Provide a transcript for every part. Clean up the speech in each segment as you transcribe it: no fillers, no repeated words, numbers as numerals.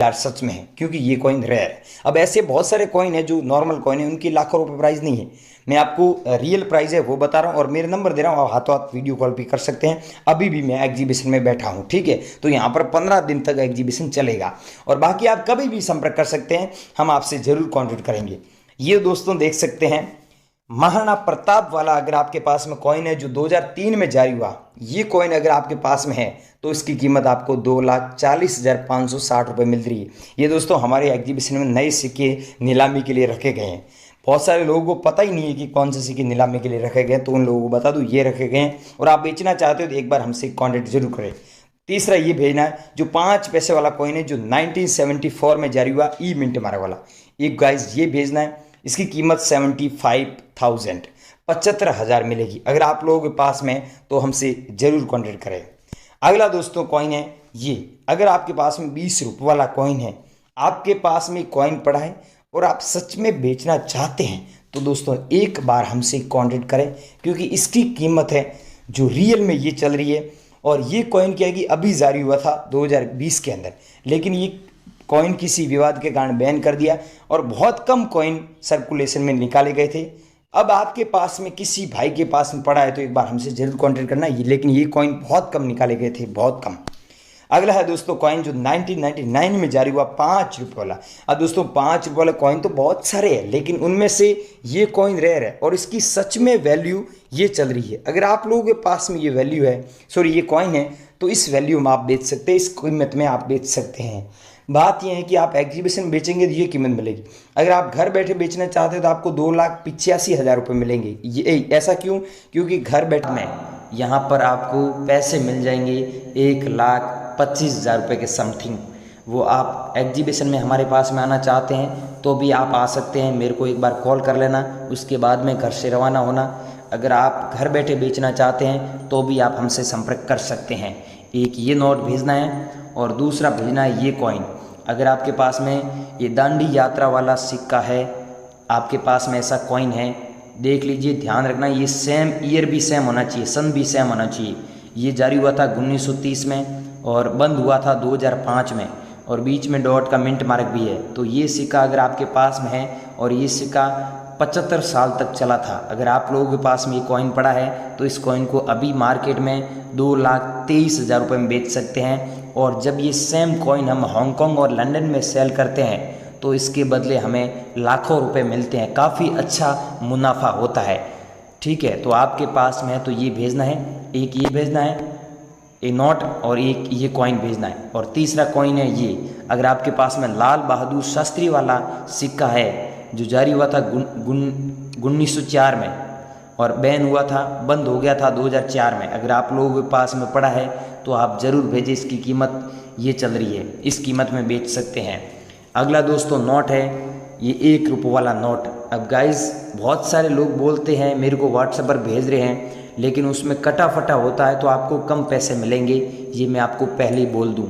यार सच में है, क्योंकि ये कॉइन रेयर है। अब ऐसे बहुत सारे कॉइन है जो नॉर्मल कॉइन है, उनकी लाखों रुपए प्राइस नहीं है। मैं आपको रियल प्राइस है वो बता रहा हूँ, और मेरे नंबर दे रहा हूँ, आप हाथों हाथ वीडियो कॉल भी कर सकते हैं। अभी भी मैं एग्जीबिशन में बैठा हूँ, ठीक है। तो यहाँ पर 15 दिन तक एग्जीबिशन चलेगा, और बाकी आप कभी भी संपर्क कर सकते हैं, हम आपसे जरूर कॉन्टेक्ट करेंगे। ये दोस्तों देख सकते हैं महाराणा प्रताप वाला अगर आपके पास में कॉइन है जो 2003 में जारी हुआ, ये कॉइन अगर आपके पास में है तो इसकी कीमत आपको 2,40,560 रुपये मिल रही है। ये दोस्तों हमारे एग्जीबिशन में नए सिक्के नीलामी के लिए रखे गए हैं। बहुत सारे लोगों को पता ही नहीं है कि कौन से सिक्के नीलामी के लिए रखे गए हैं, तो उन लोगों को बता दूं ये रखे गए हैं, और आप बेचना चाहते हो तो एक बार हमसे कॉन्टेक्ट जरूर करें। तीसरा ये भेजना है जो 5 पैसे वाला कॉइन है जो 1974 में जारी हुआ, ई मिंट मारा वाला, एक गाइस ये भेजना है। इसकी कीमत 75,000 75,000 मिलेगी। अगर आप लोगों के पास में तो हमसे जरूर कॉन्टेक्ट करें। अगला दोस्तों कॉइन है ये, अगर आपके पास में 20 रुपये वाला कॉइन है, आपके पास में कॉइन पड़ा है और आप सच में बेचना चाहते हैं, तो दोस्तों एक बार हमसे कांटेक्ट करें, क्योंकि इसकी कीमत है जो रियल में ये चल रही है। और ये कॉइन क्या है कि अभी जारी हुआ था 2020 के अंदर, लेकिन ये कॉइन किसी विवाद के कारण बैन कर दिया, और बहुत कम कॉइन सर्कुलेशन में निकाले गए थे। अब आपके पास में किसी भाई के पास में पड़ा है तो एक बार हमसे जरूर कांटेक्ट करना, लेकिन ये कॉइन बहुत कम निकाले गए थे, बहुत कम। अगला है दोस्तों कॉइन जो 1999 में जारी हुआ, 5 रुपये वाला। अब दोस्तों 5 रुपये वाला कॉइन तो बहुत सारे हैं, लेकिन उनमें से ये कॉइन रेयर है और इसकी सच में वैल्यू ये चल रही है। अगर आप लोगों के पास में ये वैल्यू है, सॉरी ये कॉइन है, तो इस वैल्यू में आप बेच सकते हैं, इस कीमत में आप बेच सकते हैं। बात यह है कि आप एग्जीबिशन में बेचेंगे तो ये कीमत मिलेगी। अगर आप घर बैठे बेचना चाहते हो तो आपको 2,85,000 रुपये मिलेंगे। ये ऐसा क्यों? क्योंकि घर बैठना है, यहाँ पर आपको पैसे मिल जाएंगे 1,25,000 रुपये के समथिंग। वो आप एग्जीबिशन में हमारे पास में आना चाहते हैं तो भी आप आ सकते हैं, मेरे को एक बार कॉल कर लेना, उसके बाद में घर से रवाना होना। अगर आप घर बैठे बेचना चाहते हैं तो भी आप हमसे संपर्क कर सकते हैं। एक ये नोट भेजना है और दूसरा भेजना है ये कॉइन। अगर आपके पास में ये दांडी यात्रा वाला सिक्का है, आपके पास में ऐसा कॉइन है, देख लीजिए, ध्यान रखना ये सेम ईयर भी सेम होना चाहिए, सन भी सेम होना चाहिए। ये जारी हुआ था 1930 में और बंद हुआ था 2005 में, और बीच में डॉट का मिंट मार्क भी है। तो ये सिक्का अगर आपके पास में है, और ये सिक्का 75 साल तक चला था, अगर आप लोगों के पास में ये कॉइन पड़ा है तो इस कॉइन को अभी मार्केट में 2,23,000 रुपये में बेच सकते हैं। और जब ये सेम कॉइन हम हांगकांग और लंदन में सेल करते हैं तो इसके बदले हमें लाखों रुपए मिलते हैं, काफ़ी अच्छा मुनाफा होता है। ठीक है, तो आपके पास में है तो ये भेजना है, एक ये भेजना है ये नोट, और एक ये कॉइन भेजना है। और तीसरा कॉइन है ये, अगर आपके पास में लाल बहादुर शास्त्री वाला सिक्का है जो जारी हुआ था 1904 में और बैन हुआ था, बंद हो गया था 2004 में, अगर आप लोगों के पास में पड़ा है तो आप ज़रूर भेजें। इसकी कीमत ये चल रही है, इस कीमत में बेच सकते हैं। अगला दोस्तों नोट है ये 1 रुपये वाला नोट। अब गाइस बहुत सारे लोग बोलते हैं, मेरे को व्हाट्सएप पर भेज रहे हैं, लेकिन उसमें कटा फटा होता है तो आपको कम पैसे मिलेंगे, ये मैं आपको पहले ही बोल दूं।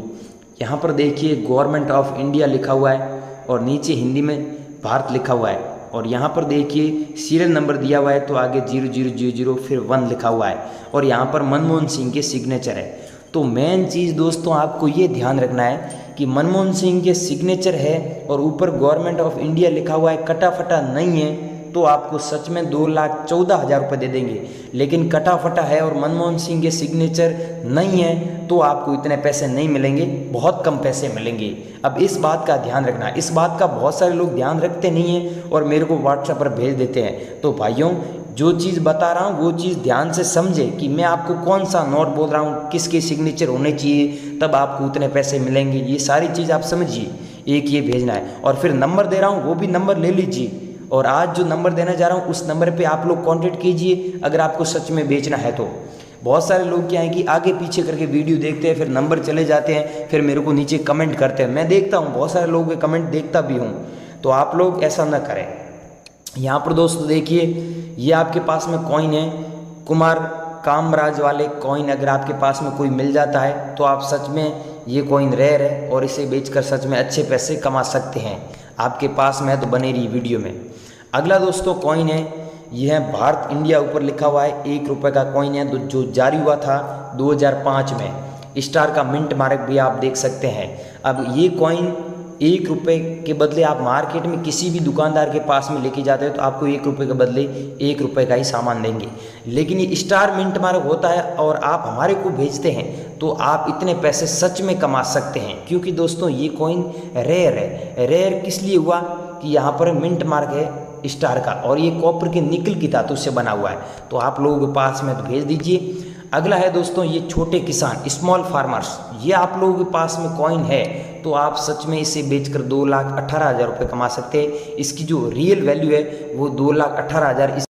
यहाँ पर देखिए गवर्नमेंट ऑफ इंडिया लिखा हुआ है और नीचे हिंदी में भारत लिखा हुआ है, और यहाँ पर देखिए सीरियल नंबर दिया हुआ है, तो आगे 0000 फिर 1 लिखा हुआ है, और यहाँ पर मनमोहन सिंह के सिग्नेचर है। तो मेन चीज़ दोस्तों आपको ये ध्यान रखना है कि मनमोहन सिंह के सिग्नेचर है और ऊपर गवर्नमेंट ऑफ इंडिया लिखा हुआ है, कटा फटा नहीं है, तो आपको सच में 2,14,000 रुपये दे देंगे। लेकिन कटा फटा है और मनमोहन सिंह के सिग्नेचर नहीं है तो आपको इतने पैसे नहीं मिलेंगे, बहुत कम पैसे मिलेंगे। अब इस बात का ध्यान रखना, इस बात का बहुत सारे लोग ध्यान रखते नहीं हैं और मेरे को व्हाट्सएप पर भेज देते हैं। तो भाइयों जो चीज़ बता रहा हूँ वो चीज़ ध्यान से समझे कि मैं आपको कौन सा नोट बोल रहा हूँ, किसके सिग्नेचर होने चाहिए, तब आपको उतने पैसे मिलेंगे। ये सारी चीज़ आप समझिए। एक ये भेजना है, और फिर नंबर दे रहा हूँ वो भी नंबर ले लीजिए, और आज जो नंबर देना जा रहा हूँ उस नंबर पे आप लोग कांटेक्ट कीजिए अगर आपको सच में बेचना है तो। बहुत सारे लोग क्या है कि आगे पीछे करके वीडियो देखते हैं, फिर नंबर चले जाते हैं, फिर मेरे को नीचे कमेंट करते हैं, मैं देखता हूँ, बहुत सारे लोगों के कमेंट देखता भी हूँ। तो आप लोग ऐसा ना करें। यहाँ पर दोस्तों देखिए ये आपके पास में कॉइन है, कुमार कामराज वाले कॉइन, अगर आपके पास में कोई मिल जाता है तो आप सच में ये कॉइन रेयर है और इसे बेचकर सच में अच्छे पैसे कमा सकते हैं। आपके पास में है तो बने रही वीडियो में। अगला दोस्तों कॉइन है, यह है भारत इंडिया, ऊपर लिखा हुआ है, 1 रुपये का कॉइन है जो जारी हुआ था 2005 में, स्टार का मिंट मार्क भी आप देख सकते हैं। अब ये कॉइन 1 रुपये के बदले आप मार्केट में किसी भी दुकानदार के पास में लेके जाते हो तो आपको 1 रुपये के बदले 1 रुपये का ही सामान देंगे। लेकिन ये स्टार मिंट मार्क होता है और आप हमारे को भेजते हैं तो आप इतने पैसे सच में कमा सकते हैं, क्योंकि दोस्तों ये कॉइन रेयर है। रेयर किस लिए हुआ कि यहाँ पर मिंट मार्क है स्टार का और ये कॉपर के निकल की धातु से बना हुआ है, तो आप लोगों के पास में तो भेज दीजिए। अगला है दोस्तों ये छोटे किसान स्मॉल फार्मर्स, ये आप लोगों के पास में कॉइन है तो आप सच में इसे बेचकर 2,18,000 रुपये कमा सकते हैं। इसकी जो रियल वैल्यू है वो 2,18,000